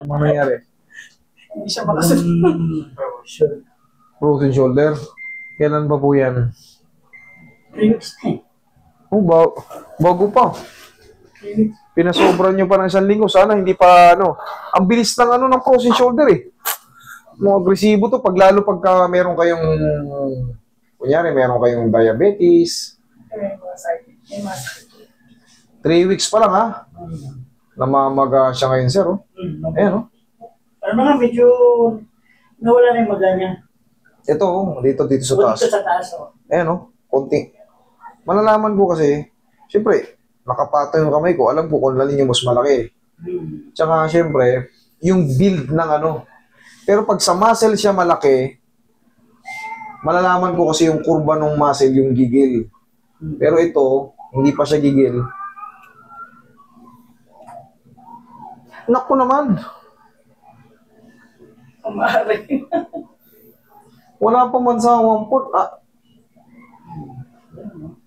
Ano nangyari? Hindi siya makasunod. Frozen shoulder. Kailan ba po yan? 3 weeks na eh. Oh, bago pa. 3 weeks. Pinasobra nyo pa ng 1 linggo. Sana hindi pa, ano. Ang bilis ng, ano, ng frozen shoulder eh. Mga agresibo to. Lalo pagka meron kayong, kunyari, meron kayong diabetes. May masakit. 3 weeks pa lang, ha? Namamaga siya ngayon, sir, oh. Ayan, oh. Pero mga medyo nawala na yung maga niya. Ito, oh. Dito sa taas. Dito sa taas, oh. Ayan, oh. Konti. Malalaman ko kasi, siyempre, nakapato yung kamay ko. Alam ko kung lalin yung mas malaki. Tsaka, siyempre, yung build ng ano. Pero pag sa muscle siya malaki, malalaman ko kasi yung kurba ng muscle, yung gigil. Pero ito, hindi pa siya gigil. Naku naman. Umari. Wala pa man sa 1 port.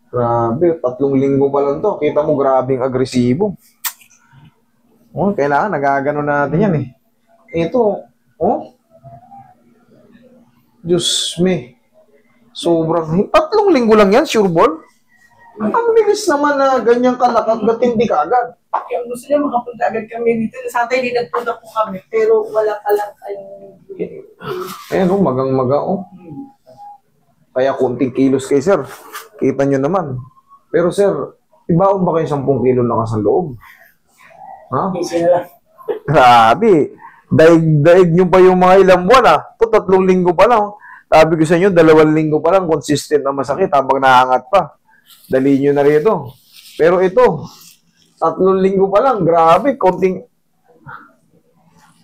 Grabe, 3 linggo pa lang to. Kita mo, grabing agresibo. Oh, kailangan, nagagano natin yan eh. Ito, oh. Diyos me. Sobrang, 3 linggo lang yan, sure ball. Ang bilis naman na ganyang kalakad, ba't hindi ka agad? Kaya gusto niya makapunta agad kami dito. Sa atay, dinagpunta po kami. Pero wala pa lang kayong... Ayan oh, magang-maga oh. Kaya kunting kilos kay sir. Kita nyo naman. Pero sir, ibaon ba kayo 10 kilo lakas ang loob? Ha? Hindi sila lang. Grabe. Daig nyo pa yung mga ilang buwan ah. Ito, 3 linggo pa lang. Sabi ko sa inyo, 2 linggo pa lang, consistent na masakit habang naangat pa. Dali nyo na rito. Pero ito, 3 linggo pa lang, grabe, konting...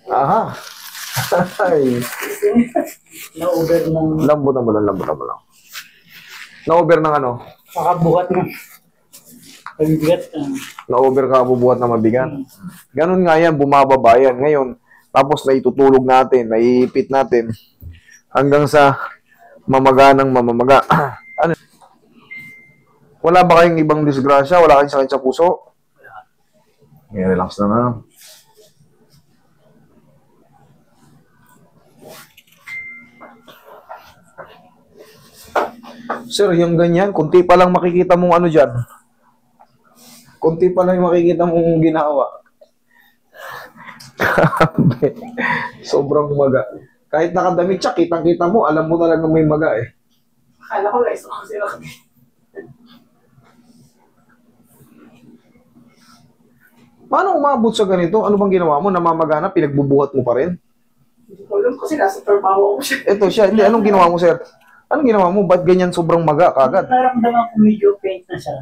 Aha. Ay. Na-over ng... Lambo na lang. Na-over ng ano? Makabuhat na. Pabibigat na. Na-over ka, bubuhat na mabigat. Ganun nga yan, bumababa yan. Ngayon, tapos naitutulog natin, naiipit natin, hanggang sa mamaga ng mamamaga. Ano? Wala ba kayong ibang disgrasya? Wala kayong sakit sa puso? Okay, relax na na. Sir, yung ganyan, kunti pa lang makikita mong ano dyan. Kunti pa lang makikita mong ginawa. Sobrang maga. Kahit nakadamit siya, kitang-kita mo, alam mo talaga may maga eh. Akala ko guys, ako sila kami. Paano umabot sa ganito? Ano bang ginawa mo? Namamagana, pinagbubuhat mo pa rin? Hindi ko alam kasi nasa trabaho ako siya. Ito siya. Hindi, anong ginawa mo, sir? Anong ginawa mo? Ba't ganyan sobrang maga kagad? Naramdaman ko medyo pain na siya.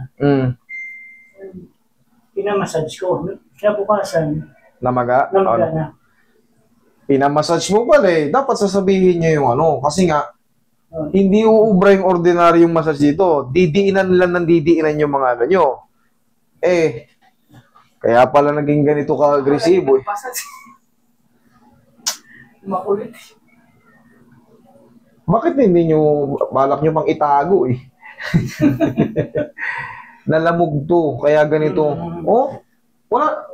Pinamassage ko. Kinabukasan. Namaga? Namaga na. Pinamassage mo pala eh. Dapat sasabihin niya yung ano. Kasi nga, hindi uubra yung ordinaryong massage dito. Didiinan lang ng didiinan yung mga ano nyo. Eh, kaya pala naging ganito ka-agresibo eh. Makulit. Bakit hindi nyo, balak nyo pang itago eh? Nalamog to, kaya ganito. Oh, wala.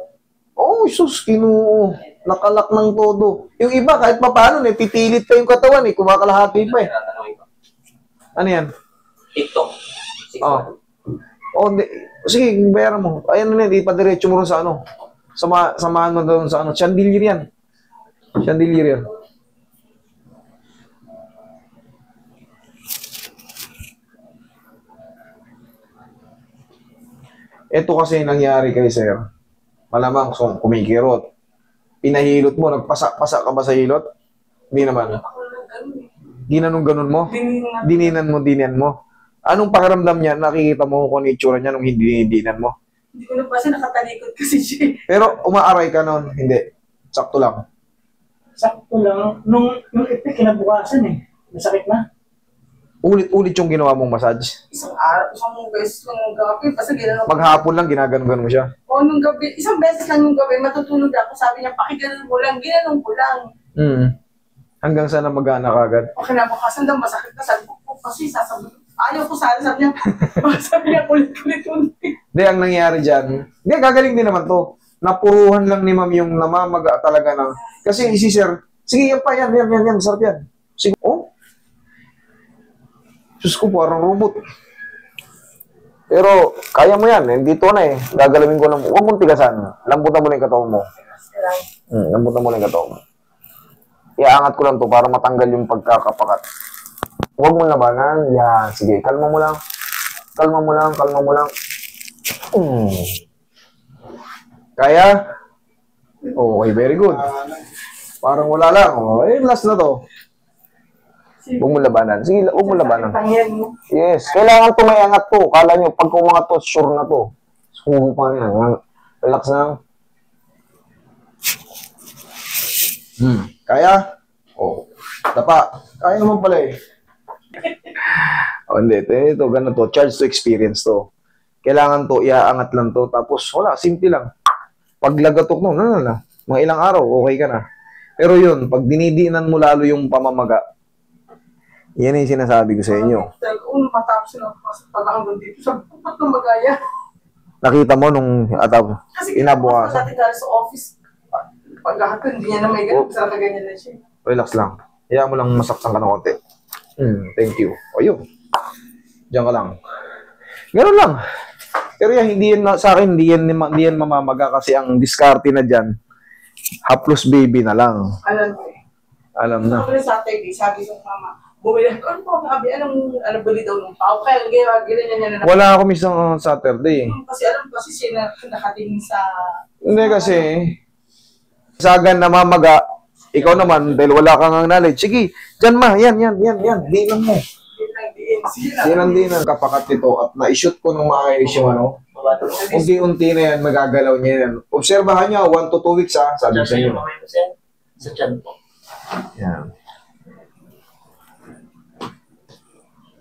Oh, sus, nakalak ng todo. Yung iba, kahit pa paano, pipilit pa yung katawan eh, kumakalahati pa eh. Ano yan? TikTok. Oh. Oh, sige, bayaran mo. Ayan na yan, ipadiretso mo rin sa ano. Samahan mo doon sa ano. Chandelier yan. Chandelier yan. Ito kasi nangyari kay sir. Malamang kumikirot. Pinahilot mo, nagpasa-pasa ka ba sa hilot? Hindi naman. Ginanong-ganon mo? Dininan mo. Anong pakiramdam niya? Nakikita mo kung ano itsura niya nung hindi-dinan mo? Hindi ko nabasa, nakatalikod kasi siya. Pero umaaray ka nun? Hindi. Sakto lang. Sakto lang. Nung ipik, kinabukasan eh. Masakit na. Ulit-ulit yung ginawa mong massage? Isang araw, isang beses lang nung gabi. Basta ginanong. Maghapon lang, ginaganon mo siya? O nung gabi, isang beses lang nung gabi, matutulog ako. Sabi niya, pakiganon mo lang. Ginanong ko lang. Hanggang sana magana ka agad? O kinabukasan daw, masakit na. Sabi ko, kasi sasabi ayaw ko sana, sabi niya, sabi niya, ulit-ulit. Hindi, ang nangyari dyan, hindi, gagaling din naman to. napuruhan lang ni ma'am yung namamaga talaga ng... Kasi si sir, sige, yan pa, yan, masarap yan. Sige, oh. Diyos ko, parang robot. Pero, kaya mo yan. Dito na eh. Gagalawin ko lang. Huwag mong tigasan. Lambutan mo na yung katawan mo. Lambutan mo na yung katawan mo. Iaangat ko lang to para matanggal yung pagkakapakat. Huwag mo labanan. Yan. Sige, kalma mo lang. Kalma mo lang. Kaya? Okay, very good. Parang wala lang. Eh, last na to. Huwag mo labanan. Sige, huwag mo labanan. Yes. Kailangan tumayangat to. Kala nyo, pag umangat to, sure na to. Sumo pa yan. Relax lang. Kaya? Oh. Dapa. Kaya naman pala eh. Hindi. Ito, ganun to. Charge to experience to. Kailangan to, iaangat lang to. Tapos, wala. Simple lang. Pag lagatok no, mga ilang araw, okay ka na. Pero yun, pag dinidiinan mo lalo yung pamamaga, yan yung sinasabi ko sa inyo. Matapos na pag-hanggang dito, sabi ko, ba't na magaya? Nakita mo nung Kasi inabukasan. Kasi dati sa office, pag-hanggang, hindi niya na may ganun, sarang ganyan na siya. Relax lang. Hayaan mo lang masaktan ka ng konti. Thank you. O yun. Diyan ka lang. Ganun lang. Pero yan, hindi yan, sa akin, hindi yan mamamaga kasi ang diskarte na dyan, haplos baby na lang. Alam ko eh. Alam na. Sabi ng mama, bumili ko, ano po, sabi, anong bili daw ng pao? Kaya ganyan niya na. Wala ako isang Saturday. Kasi alam ko kasi siya nakatingin sa... Hindi kasi, sagan na mamaga, ikaw naman, dahil wala kang knowledge, sige, dyan ma, yan, dinan mo. Dinan, kapakat nito at na-shoot ko ng maayos yung ano, unti-unti na yan, magagalaw niya yan. Obserbahan niya, 1 to 2 weeks ha, sabi sa inyo. Sa tiyan po. Yan.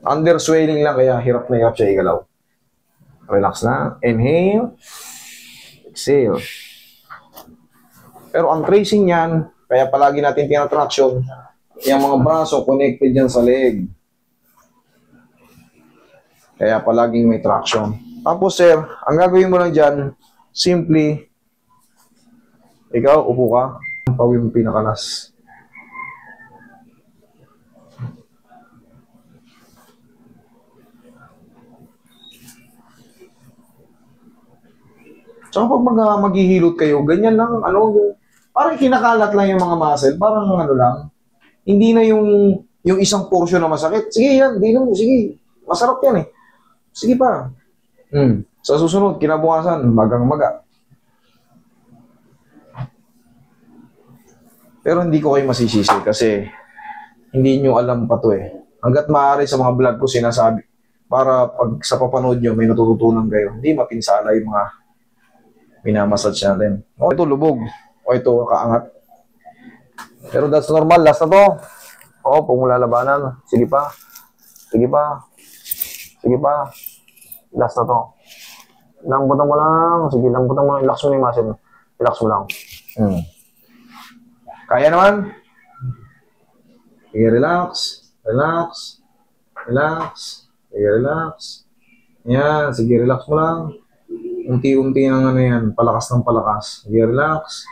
Under swelling lang, kaya hirap na hirap siya igalaw. Relax na. Inhale. Exhale. Pero ang tracing niyan, kaya palagi natin tinatraction, yung mga braso connected yan sa leg. Kaya palaging may traction. Tapos sir, ang gagawin mo lang dyan, simply, ikaw, upo ka, pawin mo pinakalas. Tsaka pag maghihilot kayo, ganyan lang, parang kinakalat lang yung mga muscle, parang lang, hindi na yung isang portion na masakit. Sige yan, sige, masarap yan eh. Sige pa. Sa susunod, kinabukasan, magang-maga. Pero hindi ko kayo masisisi kasi hindi nyo alam pa to eh. Hanggat maaari sa mga vlog ko sinasabi, para pag sa papanood nyo, may natututunan kayo. Hindi mapinsala yung mga minamassage natin. O ito, lubog. O ito, kaangat. Pero that's normal. Last na to. O, kung lalabanan. Sige pa. Sige pa. Sige pa. Last na to. Lambutan mo lang. Sige, lambutan mo lang. Relax mo na yung muscle. Relax mo lang. Kaya naman? Sige, relax. Relax. Relax. Sige, relax. Yan. Sige, relax mo lang. Unti-unti ng yan. Palakas ng palakas. Sige, relax.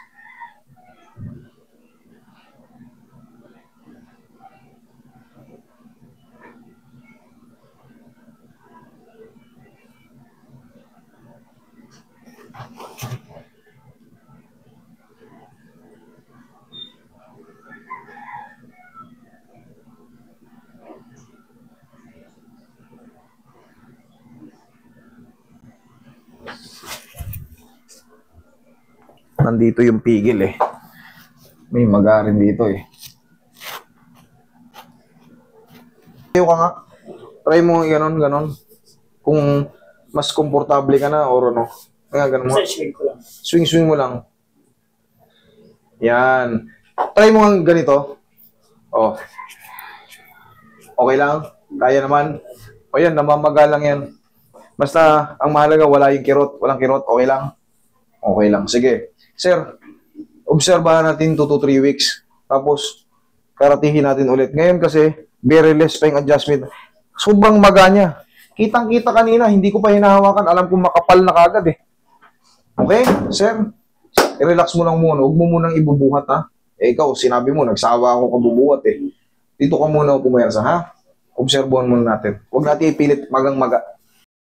Nandito yung pigil eh. May magarin dito eh. Tayo ka nga. Try mo ganon. Kung mas komportable ka na or ano. Kaya ganon mo. Swing mo lang. Yan. Try mo nga ganito. Oh. Okay lang? Kaya naman? O yan, namamaga lang yan. Basta, ang mahalaga, wala yung kirot. Walang kirot, okay lang? Okay lang. Sige. Sir, obserbahan natin 2 to 3 weeks. Tapos, karatihin natin ulit. Ngayon kasi, very less pa yung adjustment. Sobrang maga niya. Kitang-kita kanina, hindi ko pa hinahawakan. Alam ko makapal na kagad eh. Okay, sir? I-relax mo lang muna. Huwag mo munang ibubuhat, ha? Eh, ikaw, sinabi mo, nagsawa ako kabubuhat, eh. Dito ka muna pumayarsa, ha? Obserbuhan muna natin. Huwag natin ipilit magang-maga.